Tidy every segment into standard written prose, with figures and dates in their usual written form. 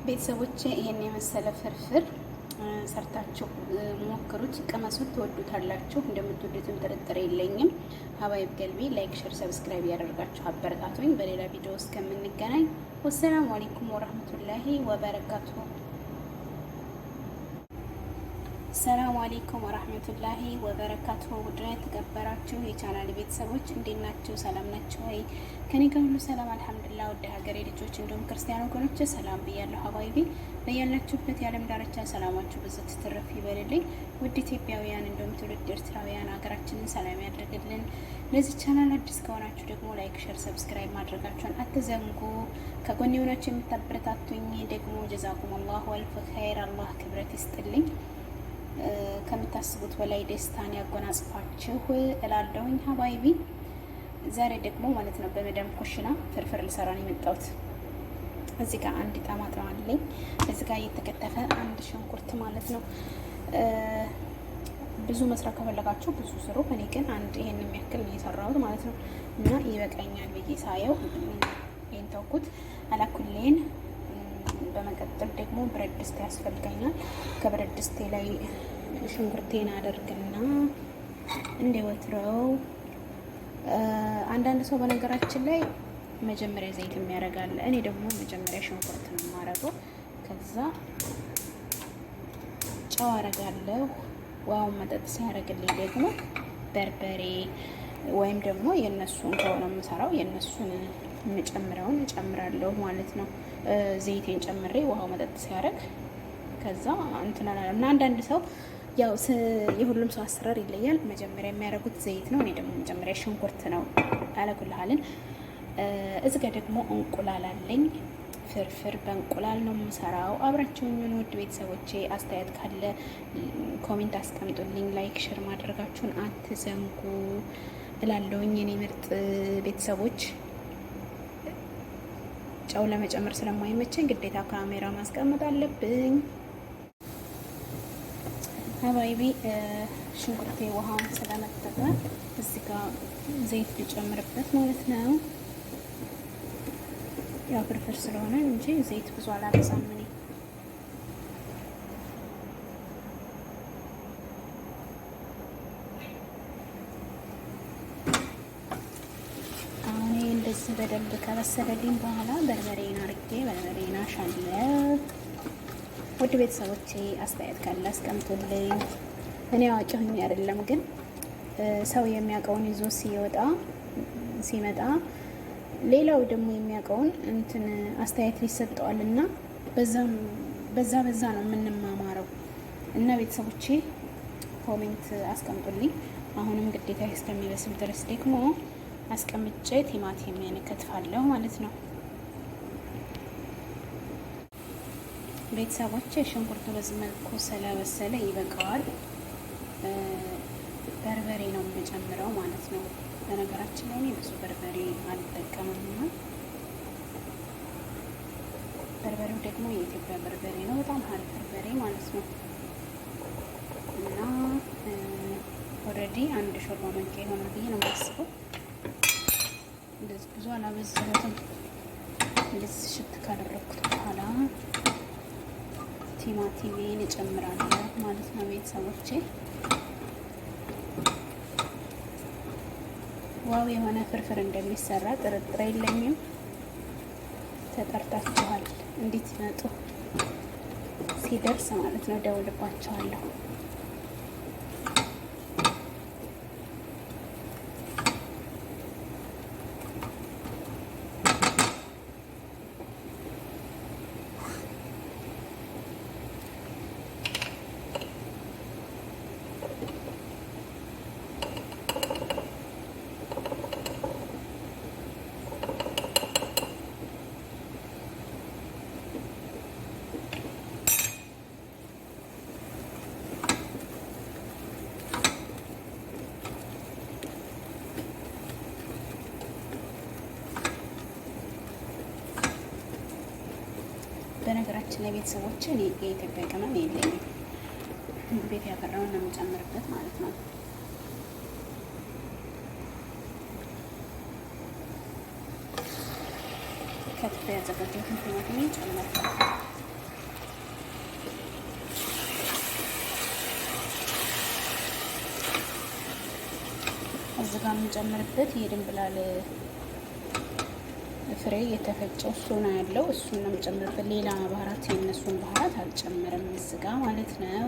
ቤተሰቦቼ ይሄን የመሰለ ፍርፍር ሰርታችሁ ሞክሩት፣ ቅመሱት፣ ትወዱታላችሁ። እንደምትወዱትም ጥርጥር የለኝም። ሀባይብ ገልቢ ላይክ፣ ሸር፣ ሰብስክራይብ ያደርጋችሁ አበረታቱኝ። በሌላ ቪዲዮ እስከምንገናኝ ወሰላሙ አለይኩም ወራህመቱላሂ ወበረካቱ። ሰላም አለይኩም ወራህመቱላሂ ወበረካቱ። ውድና የተከበራችሁ የቻናል ቤተሰቦች እንዴት ናችሁ? ሰላም ናችሁ ወይ? ከኔ ከሁሉ ሰላም አልሐምዱሊላህ። ወደ ሀገሬ ልጆች እንዲሁም ክርስቲያን ወገኖች ሰላም ብያለሁ። ሀባይቢ በያላችሁበት የዓለም ዳርቻ ሰላማችሁ ብዙ ትትረፍ ይበልልኝ። ውድ ኢትዮጵያውያን እንዲሁም ትውልድ ኤርትራውያን ሀገራችንን ሰላም ያድርግልን። ለዚህ ቻናል አዲስ ከሆናችሁ ደግሞ ላይክ፣ ሸር፣ ሰብስክራይብ ማድረጋችሁን አትዘንጉ። ከጎኔ ሆናችሁ የምታበረታቱኝ ደግሞ ጀዛኩም አላሁ አልፍ ኸይር፣ አላህ ክብረት ይስጥልኝ። ከምታስቡት በላይ ደስታን ያጎናጽፋችሁ እላለሁኝ። ሀባይቢ ዛሬ ደግሞ ማለት ነው በመዳም ኩሽና ፍርፍር ልሰራ ነው የመጣሁት። እዚህ ጋር አንድ ጣማጥም አለኝ። እዚህ ጋር እየተከተፈ አንድ ሽንኩርት ማለት ነው። ብዙ መስራት ከፈለጋችሁ ብዙ ስሩ። እኔ ግን አንድ ይሄን የሚያክል ነው የሰራሁት ማለት ነው እና ይበቃኛል ብዬ ሳየው ይሄን ተውኩት። አላኩሌን በመቀጠል ደግሞ ብረት ድስት ያስፈልገኛል። ከብረት ድስቴ ላይ ሽንኩርቴን አደርግና እንደ ወትሮው አንዳንድ ሰው በነገራችን ላይ መጀመሪያ ዘይት የሚያደርጋል። እኔ ደግሞ መጀመሪያ ሽንኩርት ነው የማደርገው። ከዛ ጨው አደርጋለሁ። ዋው መጠጥ ሲያደርግልኝ ደግሞ በርበሬ ወይም ደግሞ የነሱን ከሆነ የምሰራው የነሱን የምጨምረውን እጨምራለሁ ማለት ነው። ዘይቴን ጨምሬ ውሃው መጠጥ ሲያደርግ ከዛ እንትና እና አንዳንድ ሰው ያው የሁሉም ሰው አሰራር ይለያል። መጀመሪያ የሚያደርጉት ዘይት ነው። እኔ ደግሞ መጀመሪያ ሽንኩርት ነው አለኩልሃልን። እዚህ ጋር ደግሞ እንቁላል አለኝ። ፍርፍር በእንቁላል ነው የምሰራው። አብራችሁኝ ምን ውድ ቤተሰቦቼ፣ አስተያየት ካለ ኮሜንት አስቀምጡልኝ። ላይክ ሼር ማድረጋችሁን አትዘንጉ እላለሁኝ። እኔ ምርጥ ቤተሰቦች ጨው ለመጨመር ስለማይመቸኝ ግዴታ ካሜራ ማስቀመጥ አለብኝ። ሀባይቢ ሽንኩርቴ ውሃውን ስለመጠጠ እዚህ ጋር ዘይት ልጨምርበት ማለት ነው። ያው ፍርፍር ስለሆነ እንጂ ዘይት ብዙ አላበዛም እኔ። አሁን እንደዚህ በደንብ ከበሰለልኝ በኋላ በርበሬን አርጌ በርበሬን አሻለሁ። ውድ ቤተሰቦቼ አስተያየት ካለ አስቀምጡልኝ። እኔ አዋቂ ሆኜ አይደለም፣ ግን ሰው የሚያውቀውን ይዞ ሲመጣ ሌላው ደግሞ የሚያውቀውን እንትን አስተያየት ይሰጠዋል እና በዛ ነው የምንማማረው። እና ቤተሰቦቼ ኮሜንት አስቀምጡልኝ። አሁንም ግዴታ እስከሚበስል ድረስ ደግሞ አስቀምጬ ቲማቲም ከትፋለሁ ማለት ነው። ቤተሰቦቼ ሽንኩርቱ በዚህ መልኩ ስለበሰለ ይበቃዋል። በርበሬ ነው የምጨምረው ማለት ነው። በነገራችን ላይ እኔ ብዙ በርበሬ አልጠቀምም። በርበሬው ደግሞ የኢትዮጵያ በርበሬ ነው፣ በጣም አሪፍ በርበሬ ማለት ነው። እና ኦልሬዲ አንድ ሾርባ ማንኪያ ይሆናል ብዬ ነው የማስበው። እንደዚህ ብዙ አላበዛሁትም። እንደዚህ ሽት ካደረኩት በኋላ ቲማቲሜን እጨምራለሁ ማለት ነው። ቤተሰቦቼ ዋው የሆነ ፍርፍር እንደሚሰራ ጥርጥር የለኝም። ተጠርታችኋል። እንድትመጡ ሲደርስ ማለት ነው ደውልባችኋለሁ። በነገራችን ላይ ቤተሰቦች እኔ የኢትዮጵያ ቅመም የለኝም። ቤት ያፈራውን ነው የምጨምርበት ማለት ነው። ከትፈ ያዘጋጀሁትን ቲማቲም ጨምራለሁ። እዚህ ጋር የምጨምርበት የድንብላል ፍሬ የተፈጨው እሱ ነው ያለው። እሱን ነው የምጨምርበት። ሌላ ባህራት የነሱን ባህራት አልጨምርም እዚህ ጋር ማለት ነው።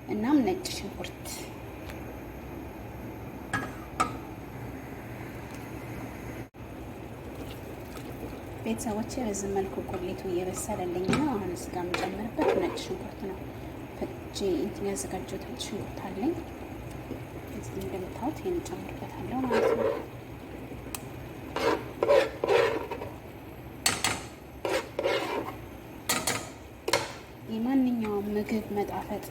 እናም ነጭ ሽንኩርት ቤተሰቦቼ በዚህ መልኩ ቁሌቱ እየበሰለልኝ ነው። አሁን እዚህ ጋር የምጨምርበት ነጭ ሽንኩርት ነው። ፈጭ እንትን ያዘጋጀሁት ነጭ ሽንኩርት አለኝ። እዚህ እንደምታዩት ይሄን ጨምርበታለሁ ማለት ነው። የማንኛውም ምግብ መጣፈጥ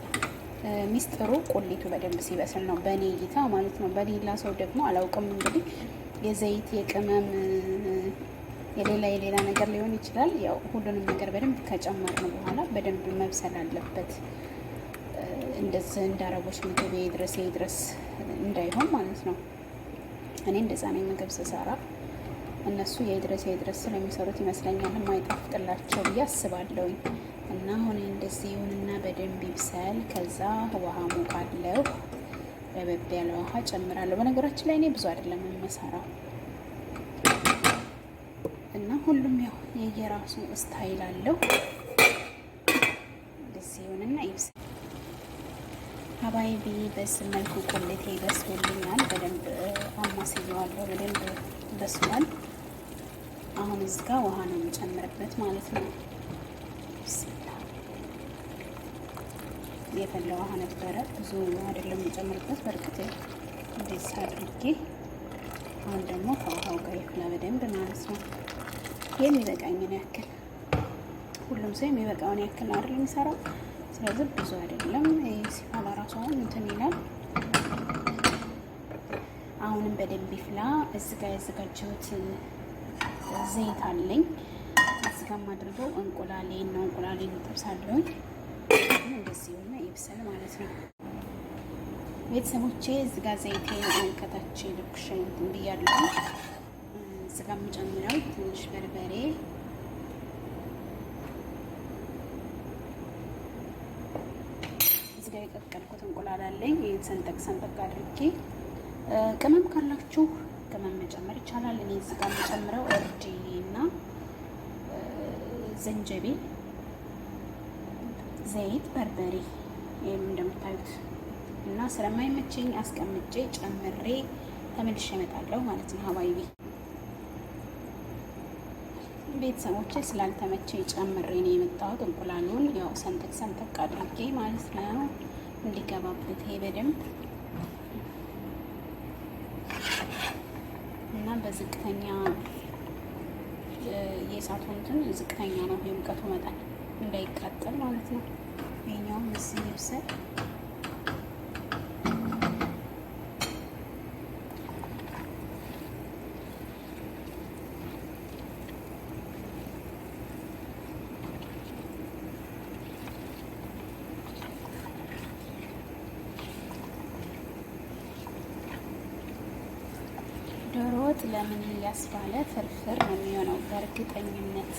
ሚስጥሩ ቁሌቱ በደንብ ሲበስል ነው፣ በእኔ እይታ ማለት ነው። በሌላ ሰው ደግሞ አላውቅም። እንግዲህ የዘይት የቅመም የሌላ ነገር ሊሆን ይችላል። ያው ሁሉንም ነገር በደንብ ከጨመርን በኋላ በደንብ መብሰል አለበት። እንደዚህ እንዳረቦች ምግብ ይድረስ እንዳይሆን ማለት ነው። እኔ እንደዛ ነው ምግብ ስሰራ። እነሱ የድረስ ስለሚሰሩት ይመስለኛል የማይጣፍጥላቸው ብዬ አስባለሁኝ። እና አሁን እንደዚህ ይሁንና በደንብ ይብሰል። ከዛ ውሃ ሞቃለሁ። ረበብ ያለ ውሃ ጨምራለሁ። በነገራችን ላይ እኔ ብዙ አይደለም የምሰራው እና ሁሉም ያው የየራሱ ስታይል አለው። እንደዚህ ይሁንና ይብሰል። ሀባይቢ በዚህ መልኩ ቁሌቴ በስሎልኛል። በደንብ አማስየዋለሁ። በደንብ በስሏል። አሁን እዚህ ጋር ውሃ ነው የምጨምርበት ማለት ነው። የፈላ ውሃ ነበረ፣ ብዙ አይደለም የምጨምርበት። በእርግጥ እንደዚህ አድርጌ አሁን ደግሞ ከውሃው ጋር ይፍላ በደንብ ማለት ነው። የሚበቃኝን ያክል፣ ሁሉም ሰው የሚበቃውን ያክል ነው አይደል የሚሰራው። ስለዚህ ብዙ አይደለም። ሲፈላ ራሱ አሁን እንትን ይላል። አሁንም በደንብ ይፍላ። እዚህ ጋር ያዘጋጀሁት ዘይት አለኝ። እዚህ ጋር ማድርገው እንቁላሌን ነው። እንቁላሌን እጠብሳለሁኝ። እንደዚህ ሆነ ይብሰል ማለት ነው። ቤተሰቦቼ እዚህ ጋር ዘይቴን አንከታች ልኩሽን እንትን ብያለሁ። እዚህ ጋር የምጨምረው ትንሽ በርበሬ፣ እዚህ ጋር የቀቀልኩት እንቁላል አለኝ። ይሄን ሰንጠቅ አድርጌ ቅመም ካላችሁ ቅመም መጨመር ይቻላል። እኔ እዚህ ጋር የምጨምረው እርድ እና ዝንጅብል፣ ዘይት፣ በርበሬ ይሄም እንደምታዩት እና ስለማይመቸኝ አስቀምጬ ጨምሬ ተመልሼ እመጣለሁ ማለት ነው። ሀባይቢ ቤተሰቦቼ ስላልተመቼ ጨምሬ ነው የመጣሁት። እንቁላሉን ያው ሰንጠቅ አድርጌ ማለት ነው እንዲገባበት ይሄ በደንብ እና በዝቅተኛ የእሳቱ እንትን ዝቅተኛ ነው የሙቀቱ መጠን እንዳይቃጠል ማለት ነው። ይሄኛውም እዚህ ይብሰል። ዶሮ ወጥ ለምን ያስባለ ፍርፍር ነው የሚሆነው በእርግጠኝነት።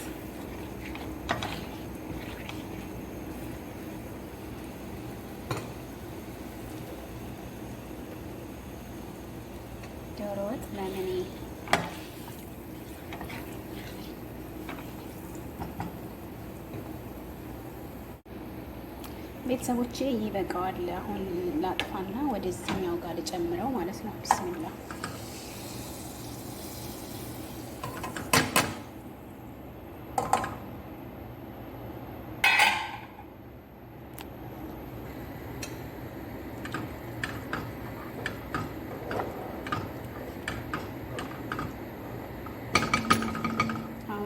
ዶሮ ወጥ ለምን ቤተሰቦቼ ይበቃዋል። አሁን ላጥፋና ወደዚህኛው ጋር ልጨምረው ማለት ነው። ቢስሚላ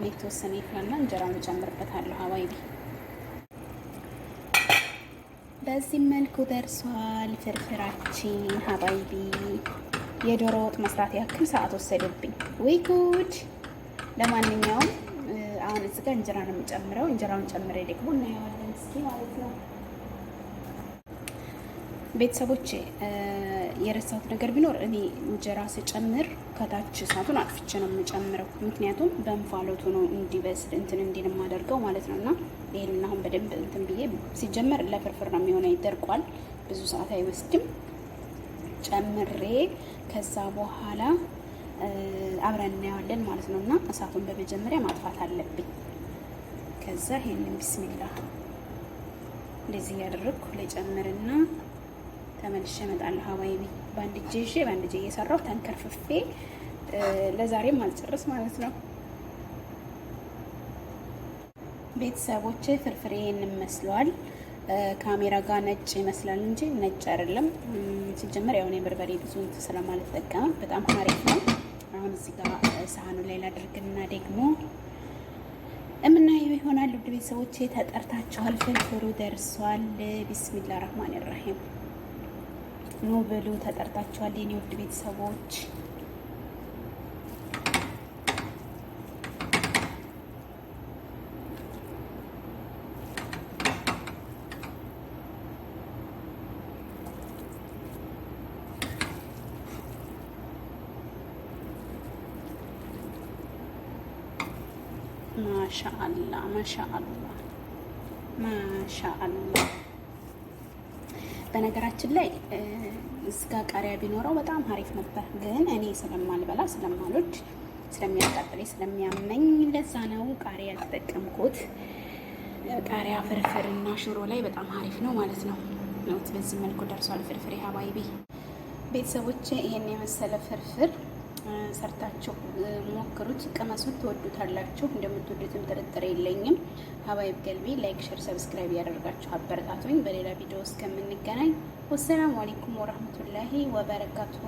የተወሰነ ይፍላና እንጀራውን ጨምርበታለሁ። ሀባይቢ በዚህ መልኩ ደርሷል ፍርፍራችን። ሀባይቢ የዶሮ ወጥ መስራት ያክል ሰዓት ወሰደብኝ። ወይ ጉድ! ለማንኛውም አሁን እዚህ ጋር እንጀራ ነው የምጨምረው። እንጀራውን ጨምሬ ደግሞ እናየዋለን እስኪ ማለት ነው። ቤተሰቦች የረሳሁት ነገር ቢኖር እኔ እንጀራ ስጨምር ከታች እሳቱን አጥፍቼ ነው የምጨምረው። ምክንያቱም በእንፋሎቱ ነው እንዲበስል እንትን እንዲል የማደርገው ማለት ነው። እና ይሄንን አሁን በደንብ እንትን ብዬ ሲጀመር ለፍርፍር ነው የሚሆነው። ይደርቋል። ብዙ ሰዓት አይወስድም። ጨምሬ ከዛ በኋላ አብረን እናየዋለን ማለት ነው። እና እሳቱን በመጀመሪያ ማጥፋት አለብኝ። ከዛ ይሄንን ቢስሚላህ እንደዚህ ያደረግኩ ለጨምርና ተመልሼ እመጣለሁ። ሀባይቢ በአንድ እጄ ይዤ በአንድ እጄ እየሰራሁ ተንከርፍፌ ለዛሬም አልጨርስ ማለት ነው። ቤተሰቦቼ ፍርፍሬ እንመስለዋል። ካሜራ ጋር ነጭ ይመስላል እንጂ ነጭ አይደለም። ሲጀመር ያው እኔ በርበሬ ብዙ ስለማልጠቀም በጣም አሪፍ ነው። አሁን እዚህ ጋር ሳህኑ ላይ ላድርግና ደግሞ የምናየው ይሆናል። ውድ ቤተሰቦቼ ተጠርታችኋል። ፍርፍሩ ደርሷል። ቢስሚላ ረህማን ራሂም ኑ ብሉ። ተጠርታችኋል የኔ ውድ ቤተሰቦች። ማሻአላ ማሻአላ ማሻአላ። በነገራችን ላይ እዚህ ጋ ቃሪያ ቢኖረው በጣም አሪፍ ነበር፣ ግን እኔ ስለማልበላ ስለማልወድ ስለሚያቃጥለኝ ስለሚያመኝ ለዛ ነው ቃሪያ ያልተጠቀምኩት። ቃሪያ ፍርፍር እና ሽሮ ላይ በጣም አሪፍ ነው ማለት ነው። በዚህ መልኩ ደርሷል ፍርፍሬ ሀባይቢ ቤተሰቦቼ። ይሄን የመሰለ ፍርፍር ሰርታችሁ ሞክሩት፣ ቅመሱት፣ ትወዱታላችሁ። እንደምትወዱትም ጥርጥር የለኝም። ሀባይብ ገልቢ ላይክ፣ ሸር፣ ሰብስክራይብ ያደርጋችሁ አበረታቱኝ። በሌላ ቪዲዮ እስከምንገናኝ ወሰላሙ አለይኩም ወራህመቱላሂ ወበረካቱሁ።